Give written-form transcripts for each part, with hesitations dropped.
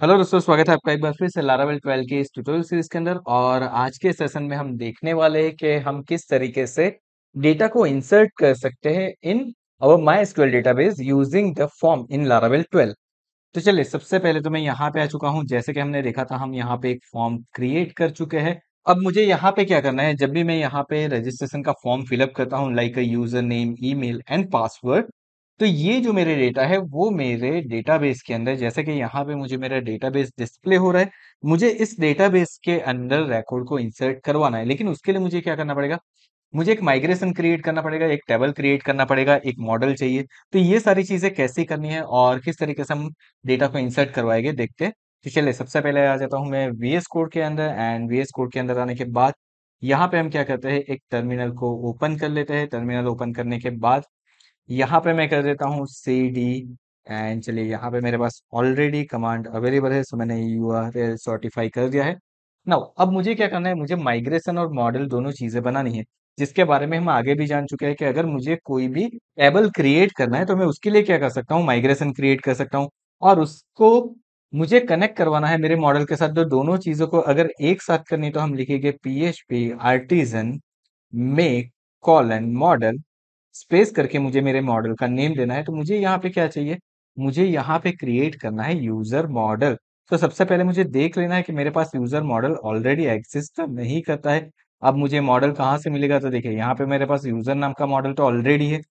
Hello दोस्तों, स्वागत है आपका एक बार फिर से लारावेल 12 की इस ट्यूटोरियल सीरीज के अंदर। और आज के सेशन में हम देखने वाले हैं कि हम किस तरीके से डेटा को इंसर्ट कर सकते हैं in our MySQL database using the form in Laravel 12। तो चलिए, सबसे पहले तो मैं यहाँ पे आ चुका हूँ। जैसे कि हमने देखा था, हम यहाँ पे एक फॉर्म क्रिएट कर चुके हैं। अब मुझे यहाँ पे क्या करना है, जब भी मैं यहाँ पे रजिस्ट्रेशन का फॉर्म फिलअप करता हूँ, like user name, email and password, तो ये जो मेरे डेटा है वो मेरे डेटाबेस के अंदर, जैसे कि यहाँ पे मुझे मेरा डेटाबेस डिस्प्ले हो रहा है, मुझे इस डेटाबेस के अंदर रिकॉर्ड को इंसर्ट करवाना है। लेकिन उसके लिए मुझे क्या करना पड़ेगा, मुझे एक माइग्रेशन क्रिएट करना पड़ेगा, एक टेबल क्रिएट करना पड़ेगा, एक मॉडल चाहिए। तो ये सारी चीजें कैसे करनी है और किस तरीके से हम डेटा को इंसर्ट करवाएंगे, देखते हैं। तो चलिए, सबसे पहले आ जाता हूँ मैं वीएस कोड के अंदर। एंड वीएस कोड के अंदर आने के बाद यहाँ पे हम क्या करते हैं, एक टर्मिनल को ओपन कर लेते हैं। टर्मिनल ओपन करने के बाद यहाँ पे मैं कर देता हूँ सी डी। एंड चलिए, यहाँ पे मेरे पास ऑलरेडी कमांड अवेलेबल है, सो मैंने यूआरएल सॉर्टिफाई कर दिया है। नाउ अब मुझे क्या करना है, मुझे माइग्रेशन और मॉडल दोनों चीजें बनानी है, जिसके बारे में हम आगे भी जान चुके हैं कि अगर मुझे कोई भी टेबल क्रिएट करना है तो मैं उसके लिए क्या कर सकता हूँ, माइग्रेशन क्रिएट कर सकता हूँ। और उसको मुझे कनेक्ट करवाना है मेरे मॉडल के साथ। तो दोनों चीजों को अगर एक साथ करनी, तो हम लिखेंगे PHP artisan make colon model space करके मुझे मेरे मॉडल का नेम देना है। तो मुझे यहाँ पे क्या चाहिए, मुझे यहाँ पे क्रिएट करना है यूजर मॉडल। तो सबसे पहले मुझे देख लेना है कि मेरे पास यूजर मॉडल ऑलरेडी एग्जिस्ट नहीं करता है। अब मुझे मॉडल कहाँ से मिलेगा, तो देखिए यहाँ पे मेरे पास यूजर नाम का मॉडल तो ऑलरेडी है।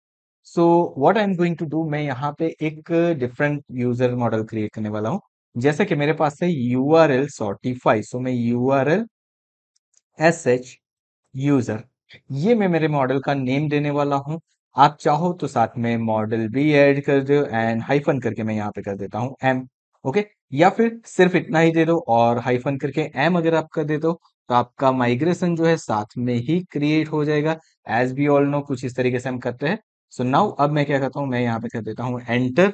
So what I am going to do, मैं यहाँ पे एक डिफरेंट यूजर मॉडल क्रिएट करने वाला हूँ। जैसे कि मेरे पास है URL सॉर्टिफाई, सो मैं URL SH यूजर, ये मैं मेरे मॉडल का नेम देने वाला हूँ। आप चाहो तो साथ में मॉडल भी ऐड कर दो, एंड हाइफन करके मैं यहाँ पे कर देता हूँ एम। ओके, या फिर सिर्फ इतना ही दे दो और हाइफन करके एम अगर आप कर दे दो, तो आपका माइग्रेशन जो है साथ में ही क्रिएट हो जाएगा। एज बी ऑल नो, कुछ इस तरीके से हम करते हैं। सो नाउ अब मैं क्या करता हूँ, मैं यहाँ पे कर देता हूँ एंटर।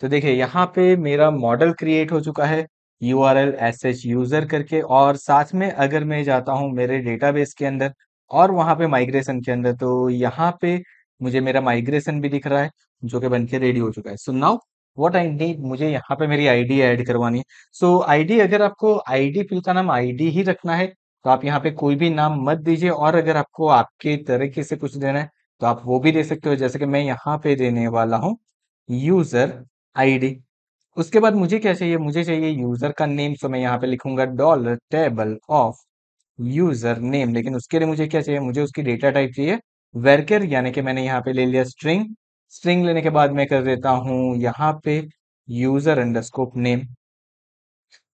तो देखिए, यहाँ पे मेरा मॉडल क्रिएट हो चुका है URL SH यूजर करके। और साथ में अगर मैं जाता हूँ मेरे डेटाबेस के अंदर और वहां पे माइग्रेशन के अंदर, तो यहाँ पे मुझे मेरा माइग्रेशन भी दिख रहा है, जो कि बन के रेडी हो चुका है। सो नाउ व्हाट आई नीड, मुझे यहाँ पे मेरी आईडी ऐड करवानी है। सो आईडी, अगर आपको आईडी फील्ड का नाम आईडी ही रखना है, तो आप यहाँ पे कोई भी नाम मत दीजिए। और अगर आपको आपके तरीके से कुछ देना है, तो आप वो भी दे सकते हो। जैसे कि मैं यहाँ पे देने वाला हूँ यूजर आईडी। उसके बाद मुझे क्या चाहिए, मुझे चाहिए यूजर का नेम। सो मैं यहाँ पे लिखूंगा dollar table of user name. लेकिन उसके लिए मुझे क्या चाहिए, मुझे उसकी डेटा टाइप चाहिए वेरकर, यानी कि मैंने यहाँ पे ले लिया स्ट्रिंग। स्ट्रिंग लेने के बाद मैं कर देता हूँ यहाँ पे यूजर अंडरस्कोप नेम।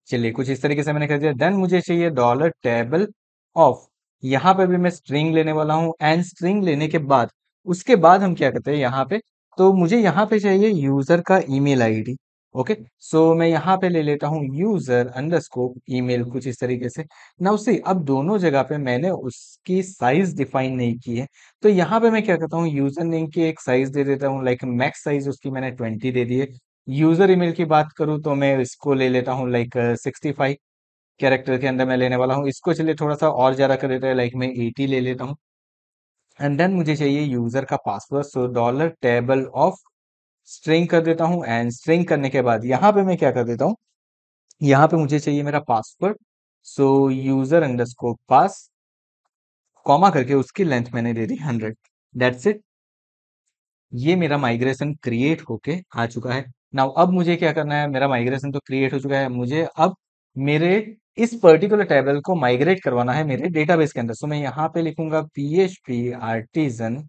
चलिए, कुछ इस तरीके से मैंने कर दिया। देन मुझे चाहिए डॉलर टेबल ऑफ, यहाँ पे भी मैं स्ट्रिंग लेने वाला हूँ। एंड स्ट्रिंग लेने के बाद उसके बाद हम क्या करते हैं यहाँ पे, तो मुझे यहाँ पे चाहिए यूजर का ईमेल आईडी। ओके, सो मैं यहाँ पे ले लेता हूँ यूजर अंडरस्कोप ईमेल, कुछ इस तरीके से। ना उससे अब दोनों जगह पे मैंने उसकी साइज डिफाइन नहीं की है। तो यहाँ पे मैं क्या करता हूँ, यूजर नेम की एक साइज दे देता हूँ, लाइक मैक्स साइज उसकी मैंने 20 दे दी है। यूजर ईमेल की बात करूँ तो मैं इसको ले लेता हूँ, लाइक 65 कैरेक्टर के अंदर मैं लेने वाला हूँ। इसको चलिए थोड़ा सा और ज्यादा कर देता है, लाइक मैं 80 ले लेता हूँ। एंड देन मुझे चाहिए यूजर का password, so dollar table of string कर देता हूँ। एंड स्ट्रिंग करने के बाद यहाँ पे मैं क्या कर देता हूँ, यहाँ पे मुझे चाहिए मेरा पासवर्ड। सो यूजर अंडरस्कोर पास, कॉमा करके उसकी लेंथ मैंने दे दी 100। दैट्स इट, ये मेरा माइग्रेशन क्रिएट होके आ चुका है। नाउ अब मुझे क्या करना है, मेरा माइग्रेशन तो क्रिएट हो चुका है, मुझे अब मेरे इस पर्टिकुलर टेबल को माइग्रेट करवाना है मेरे डेटाबेस के अंदर। सो मैं यहाँ पे लिखूंगा PHP artisan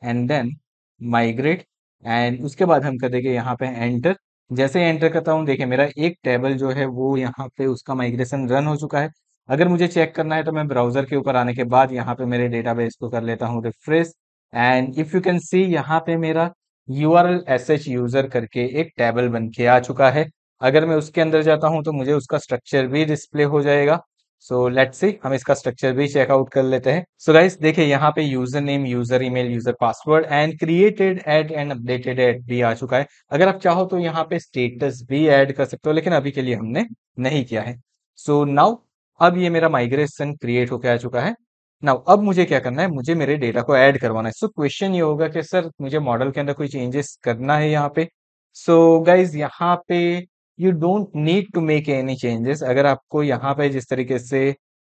and then migrate. And उसके बाद हम कर देंगे यहाँ पे एंटर। जैसे ही एंटर करता हूँ, देखिए मेरा एक टेबल जो है वो यहाँ पे उसका माइग्रेशन रन हो चुका है। अगर मुझे चेक करना है, तो मैं ब्राउजर के ऊपर आने के बाद यहाँ पे मेरे डेटाबेस को कर लेता हूँ refresh. And if you can see, यहाँ पे मेरा URL SH यूजर करके एक टेबल बन के आ चुका है। अगर मैं उसके अंदर जाता हूँ, तो मुझे उसका स्ट्रक्चर भी डिस्प्ले हो जाएगा। सो लेट्स सी, हम इसका स्ट्रक्चर भी चेकआउट कर लेते हैं। सो गाइस, देखिए यहाँ पे user name, user email, user password and created at and updated at भी आ चुका है। अगर आप चाहो तो यहाँ पे स्टेटस भी ऐड कर सकते हो, लेकिन अभी के लिए हमने नहीं किया है। सो नाउ अब ये मेरा माइग्रेशन क्रिएट होकर आ चुका है। नाउ अब मुझे क्या करना है, मुझे मेरे डेटा को ऐड करवाना है। सो क्वेश्चन ये होगा कि सर, मुझे मॉडल के अंदर कोई चेंजेस करना है यहाँ पे। सो गाइज, यहाँ पे you don't need to make any changes. अगर आपको यहाँ पे जिस तरीके से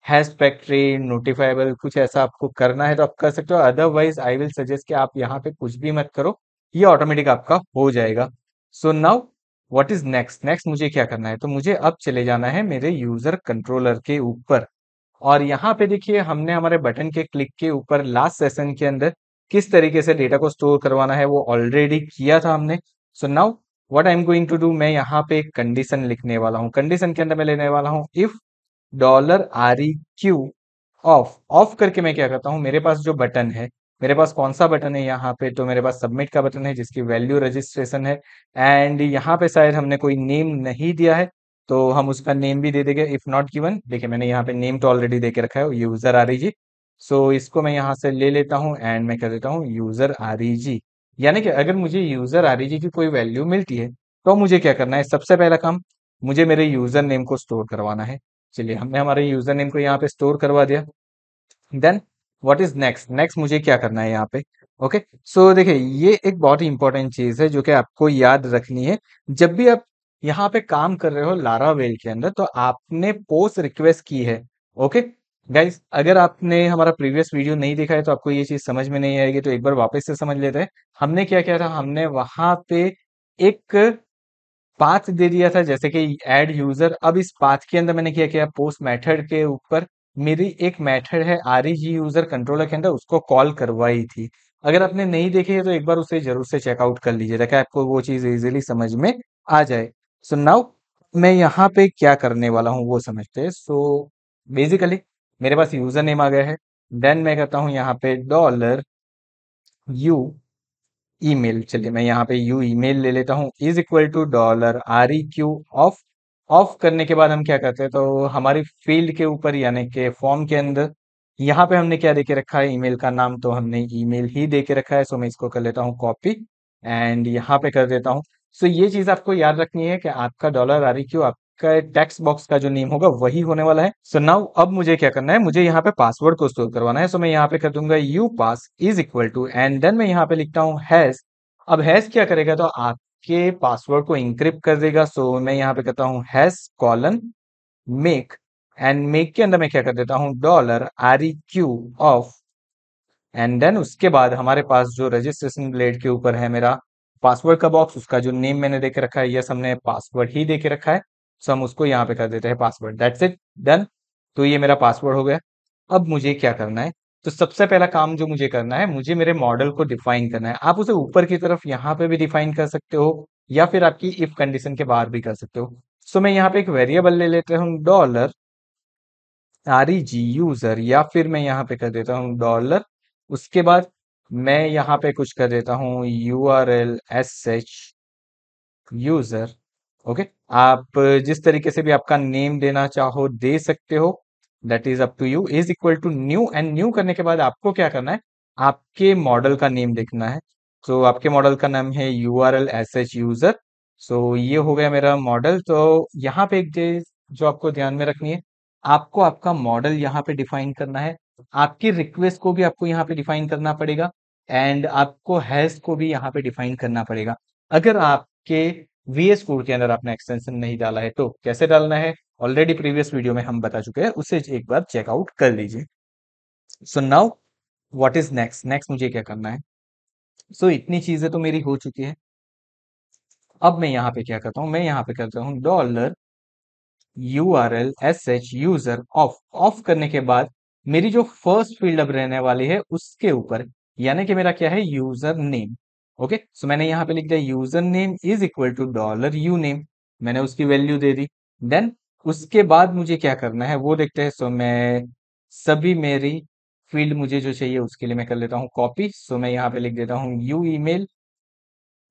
हैश फैक्ट्री नोटिफाइबल कुछ ऐसा आपको करना है तो आप कर सकते हो, अदरवाइज आई विल सजेस्ट कि आप यहाँ पे कुछ भी मत करो, ये ऑटोमेटिक आपका हो जाएगा। सो now what is next, next मुझे क्या करना है, तो मुझे अब चले जाना है मेरे यूजर कंट्रोलर के ऊपर। और यहाँ पे देखिए हमने हमारे बटन के क्लिक के ऊपर लास्ट सेशन के अंदर किस तरीके से डेटा को स्टोर करवाना है वो ऑलरेडी किया था हमने। So now what I am going to do, मैं यहाँ पे एक कंडीशन लिखने वाला हूँ। कंडीशन के अंदर मैं लेने वाला हूँ if dollar R E Q of. Of करके मैं क्या करता हूँ, मेरे पास जो बटन है, मेरे पास कौन सा बटन है यहाँ पे, तो मेरे पास सबमिट का बटन है जिसकी वैल्यू रजिस्ट्रेशन है। एंड यहाँ पे शायद हमने कोई नेम नहीं दिया है तो हम उसका नेम भी दे देंगे इफ नॉट गिवन। देखिए मैंने यहाँ पे नेम तो ऑलरेडी दे के रखा है, यूजर आर ई जी। सो इसको मैं यहाँ से ले लेता हूँ एंड मैं कर देता हूँ यूजर आर ई जी। यानी कि अगर मुझे यूजर आर ई जी की कोई वैल्यू मिलती है तो मुझे क्या करना है, सबसे पहला काम मुझे मेरे यूजर नेम को स्टोर करवाना है। चलिए हमने हमारे यूजर नेम को यहाँ पे स्टोर करवा दिया। Then what is next, next मुझे क्या करना है यहाँ पे। ओके सो देखिए ये एक बहुत ही इंपॉर्टेंट चीज है जो कि आपको याद रखनी है। जब भी आप यहाँ पे काम कर रहे हो लारावेल के अंदर तो आपने पोस्ट रिक्वेस्ट की है। ओके गाइस, अगर आपने हमारा प्रीवियस वीडियो नहीं देखा है तो आपको ये चीज समझ में नहीं आएगी, तो एक बार वापस से समझ लेते हैं। हमने क्या किया था, हमने वहां पे एक पाथ दे दिया था जैसे कि ऐड यूजर। अब इस पाथ के अंदर मैंने क्या किया, पोस्ट मेथड के ऊपर मेरी एक मेथड है आर जी यूजर कंट्रोलर के अंदर, उसको कॉल करवाई थी। अगर आपने नहीं देखी है तो एक बार उसे जरूर से चेकआउट कर लीजिए ताकि आपको वो चीज इजीली समझ में आ जाए। सो नाउ मैं यहाँ पे क्या करने वाला हूँ वो समझते हैं। सो बेसिकली मेरे पास यूजर नेम आ गया है। देन मैं कहता हूँ यहाँ पे डॉलर यू ईमेल। चलिए मैं यहाँ पे यू ईमेल ले लेता हूँ is equal to dollar R E Q of. Off करने के बाद हम क्या करते हैं, तो हमारी फील्ड के ऊपर यानी कि फॉर्म के अंदर यहाँ पे हमने क्या दे के रखा है, ईमेल का नाम तो हमने ईमेल ही दे के रखा है। सो मैं इसको कर लेता हूँ कॉपी एंड यहाँ पे कर देता हूँ। सो ये चीज आपको याद रखनी है कि आपका डॉलर आर ई क्यू आपका टेक्स्ट बॉक्स का जो नेम होगा वही होने वाला है। सो नाउ अब मुझे क्या करना है, मुझे यहाँ पे पासवर्ड को स्टोर करवाना है। सो मैं यहाँ पे कर दूंगा you pass is equal to and then मैं यहाँ पे लिखता हूँ हैश। अब हैश क्या करेगा, तो आपके पासवर्ड को इंक्रिप्ट कर देगा। सो मैं यहाँ पे करता हूँ hash colon make and make के अंदर मैं क्या कर देता हूँ dollar R E Q of. And then उसके बाद हमारे पास जो रजिस्ट्रेशन ब्लेड के ऊपर है मेरा पासवर्ड का बॉक्स, उसका जो नेम मैंने दे के रखा है, यस हमने पासवर्ड ही दे के रखा है। सो हम उसको यहाँ पे कर देते हैं पासवर्ड, दैट्स इट डन। तो ये मेरा पासवर्ड हो गया। अब मुझे क्या करना है, तो सबसे पहला काम जो मुझे करना है, मुझे मेरे मॉडल को डिफाइन करना है। आप उसे ऊपर की तरफ यहाँ पे भी डिफाइन कर सकते हो या फिर आपकी इफ कंडीशन के बाहर भी कर सकते हो। सो मैं यहाँ पे एक वेरिएबल ले लेता हूँ डॉलर आर ई जी यूजर, या फिर मैं यहाँ पे कर देता हूँ डॉलर, उसके बाद मैं यहाँ पे कुछ कर देता हूँ you R L S H user. Okay, आप जिस तरीके से भी आपका नेम देना चाहो दे सकते हो, that is up to you. Is equal to new and new करने के बाद आपको क्या करना है, आपके मॉडल का नेम देखना है। तो आपके मॉडल का नाम है U R L S H user. So ये हो गया मेरा मॉडल। तो यहाँ पे एक चीज जो आपको ध्यान में रखनी है, आपको आपका मॉडल यहाँ पे डिफाइन करना है, आपकी रिक्वेस्ट को भी आपको यहाँ पे डिफाइन करना पड़ेगा एंड आपको हैश को भी यहाँ पे डिफाइन करना पड़ेगा। अगर आपके वीएस कोड के अंदर आपने एक्सटेंशन नहीं डाला है तो कैसे डालना है, ऑलरेडी प्रीवियस वीडियो में हम बता चुके हैं, उसे एक बार चेकआउट कर लीजिए। सो now what is next, next मुझे क्या करना है। सो इतनी चीजें तो मेरी हो चुकी है। अब मैं यहाँ पे क्या करता हूँ, मैं यहाँ पे करता हूँ dollar you R L S H user of. Off करने के बाद मेरी जो फर्स्ट फील्ड अब रहने वाली है उसके ऊपर, यानी कि मेरा क्या है यूजर नेम। ओके सो मैंने यहाँ पे लिख दिया user name is equal to dollar U name, मैंने उसकी वैल्यू दे दी। देन उसके बाद मुझे क्या करना है वो देखते हैं। सो मैं सभी मेरी फील्ड मुझे जो चाहिए उसके लिए मैं कर लेता हूँ कॉपी। सो मैं यहाँ पे लिख देता हूँ U email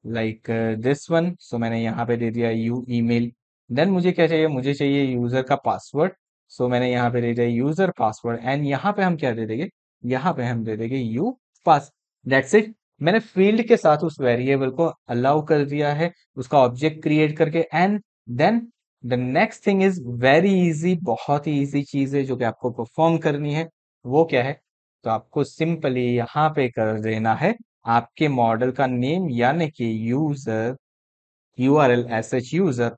like this one. So मैंने यहाँ पे दे दिया यू ईमेल। देन मुझे क्या चाहिए, मुझे चाहिए यूजर का पासवर्ड। सो मैंने यहाँ पे दे दिया यूजर पासवर्ड एंड यहाँ पे हम क्या दे देंगे, यहाँ पे हम दे देंगे यू पास। दैट्स इट, मैंने फील्ड के साथ उस वेरिएबल को अलाउ कर दिया है, उसका ऑब्जेक्ट क्रिएट करके। And then the next thing is very easy, बहुत ही इजी चीज है जो कि आपको परफॉर्म करनी है। वो क्या है, तो आपको सिंपली यहाँ पे कर देना है आपके मॉडल का नेम यानी कि user you R L S H user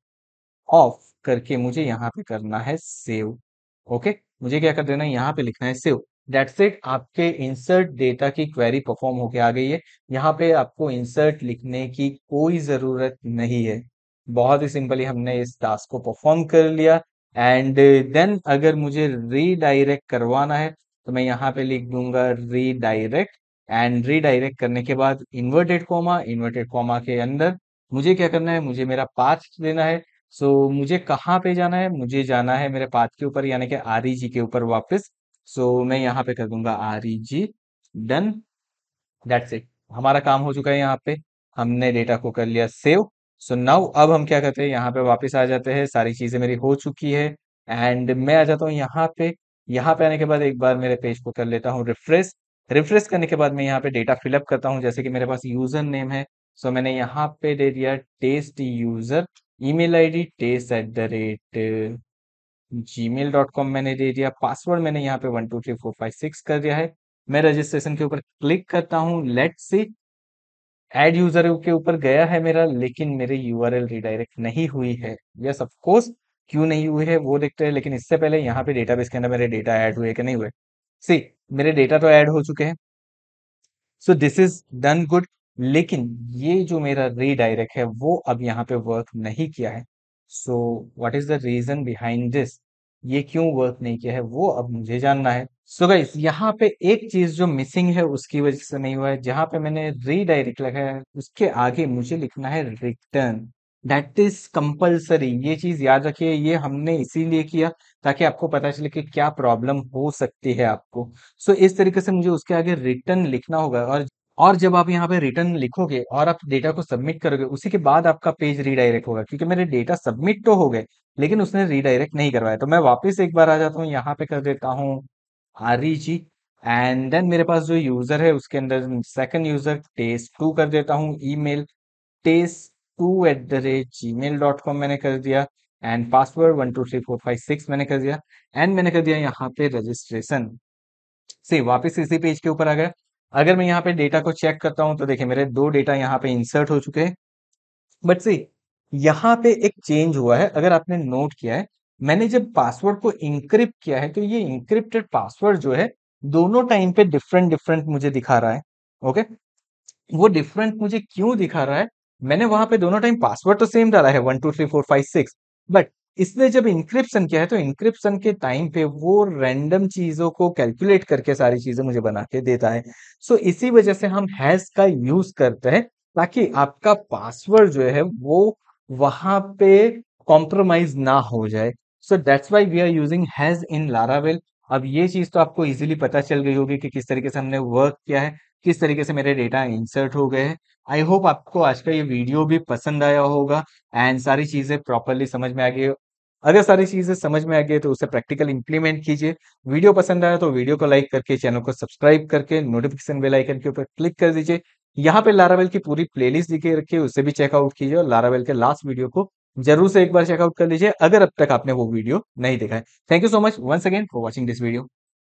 of करके मुझे यहाँ पे करना है सेव। ओके, मुझे क्या कर देना है, यहाँ पे लिखना है सेव। दैट्स इट, आपके इंसर्ट डेटा की क्वेरी परफॉर्म होके आ गई है। यहाँ पे आपको इंसर्ट लिखने की कोई जरूरत नहीं है। बहुत ही सिंपली हमने इस टास्क को परफॉर्म कर लिया। एंड देन अगर मुझे रीडायरेक्ट करवाना है तो मैं यहाँ पे लिख दूंगा रीडायरेक्ट। एंड रीडायरेक्ट करने के बाद इन्वर्टेड कॉमा के अंदर मुझे क्या करना है, मुझे मेरा पाथ देना है। सो मुझे कहाँ पे जाना है, मुझे जाना है मेरे पाथ के ऊपर यानी कि आरईजी के ऊपर वापस। सो मैं यहाँ पे कर दूंगा आरईजी। डन, दैट्स इट, हमारा काम हो चुका है। यहाँ पे हमने डेटा को कर लिया सेव। सो नाउ अब हम क्या करते हैं, यहाँ पे वापस आ जाते हैं, सारी चीजें मेरी हो चुकी है। एंड मैं आ जाता हूँ यहाँ पे। यहाँ पे आने के बाद एक बार मेरे पेज को कर लेता हूँ रिफ्रेश। रिफ्रेश करने के बाद मैं यहाँ पे डेटा फिलअप करता हूँ, जैसे कि मेरे पास यूजर नेम है। सो मैंने यहाँ पे दे दिया test user, email ID test@gmail.com मैंने दे दिया, पासवर्ड मैंने यहाँ पे 123456 कर दिया है। मैं रजिस्ट्रेशन के ऊपर क्लिक करता हूँ, लेट्स सी ऐड यूजर के ऊपर गया है मेरा, लेकिन मेरी यूआरएल रिडायरेक्ट नहीं हुई है। यस ऑफ कोर्स, क्यों नहीं हुई है वो देखते हैं, लेकिन इससे पहले यहाँ पे डेटाबेस के अंदर मेरे डेटा ऐड हुए कि नहीं हुए। सी, मेरे डेटा तो ऐड हो चुके हैं। So this is done good. लेकिन ये जो मेरा रीडायरेक्ट है वो अब यहाँ पे वर्क नहीं किया है। So what is the reason behind this, ये क्यों वर्क नहीं किया है वो अब मुझे जानना है। सो गाइस, यहाँ पे एक चीज जो मिसिंग है उसकी वजह से नहीं हुआ है। जहां पे मैंने रीडायरेक्ट लिखा है उसके आगे मुझे लिखना है रिटर्न। दैट इज कंपल्सरी, ये चीज याद रखिए। ये हमने इसीलिए किया ताकि आपको पता चले कि क्या प्रॉब्लम हो सकती है आपको। सो इस तरीके से मुझे उसके आगे रिटर्न लिखना होगा। और जब आप यहाँ पे रिटर्न लिखोगे और आप डेटा को सबमिट करोगे उसी के बाद आपका पेज रीडायरेक्ट होगा, क्योंकि मेरे डेटा सबमिट तो हो गए लेकिन उसने रीडायरेक्ट नहीं करवाया। तो मैं वापस एक बार आ जाता हूँ, यहाँ पे कर देता हूँ आरईजी। एंड देन मेरे पास जो यूजर है उसके अंदर सेकंड यूजर टेस्ट 2 कर देता हूँ, ईमेल test2@gmail.com मैंने कर दिया। एंड पासवर्ड 123456 मैंने कर दिया। एंड मैंने कर दिया यहाँ पे रजिस्ट्रेशन। सी, वापस इसी पेज के ऊपर आ गया। अगर मैं यहाँ पे डेटा को चेक करता हूँ तो देखिए मेरे दो डेटा यहाँ पे इंसर्ट हो चुके हैं। बट सी, यहाँ पे एक चेंज हुआ है, अगर आपने नोट किया है। मैंने जब पासवर्ड को इंक्रिप्ट किया है तो ये इंक्रिप्टेड पासवर्ड जो है दोनों टाइम पे डिफरेंट डिफरेंट मुझे दिखा रहा है। ओके, वो डिफरेंट मुझे क्यों दिखा रहा है, मैंने वहां पे दोनों टाइम पासवर्ड तो सेम डाला है 123456, बट इसने जब इंक्रिप्शन किया है तो इंक्रिप्शन के टाइम पे वो रैंडम चीजों को कैलकुलेट करके सारी चीजें मुझे बना के देता है। सो इसी वजह से हम हैश का यूज करते हैं ताकि आपका पासवर्ड जो है वो वहां पे कॉम्प्रोमाइज ना हो जाए। So that's why we are using hash in Laravel. अब ये चीज तो आपको इजीली पता चल गई होगी कि किस तरीके से हमने वर्क किया है, किस तरीके से मेरे डेटा इंसर्ट हो गए हैं। आई होप आपको आज का ये वीडियो भी पसंद आया होगा एंड सारी चीजें प्रॉपरली समझ में आ गई। अगर सारी चीजें समझ में आ गई तो उसे प्रैक्टिकल इंप्लीमेंट कीजिए। वीडियो पसंद आया तो वीडियो को लाइक करके चैनल को सब्सक्राइब करके नोटिफिकेशन बेल आइकन के ऊपर क्लिक कर दीजिए। यहाँ पे लारावेल की पूरी प्लेलिस्ट दिखे रखी है, उसे भी चेकआउट कीजिए और लारावेल के लास्ट वीडियो को जरूर से एक बार चेकआउट कर लीजिए अगर अब तक आपने वो वीडियो नहीं देखा है। Thank you so much once again for watching this video.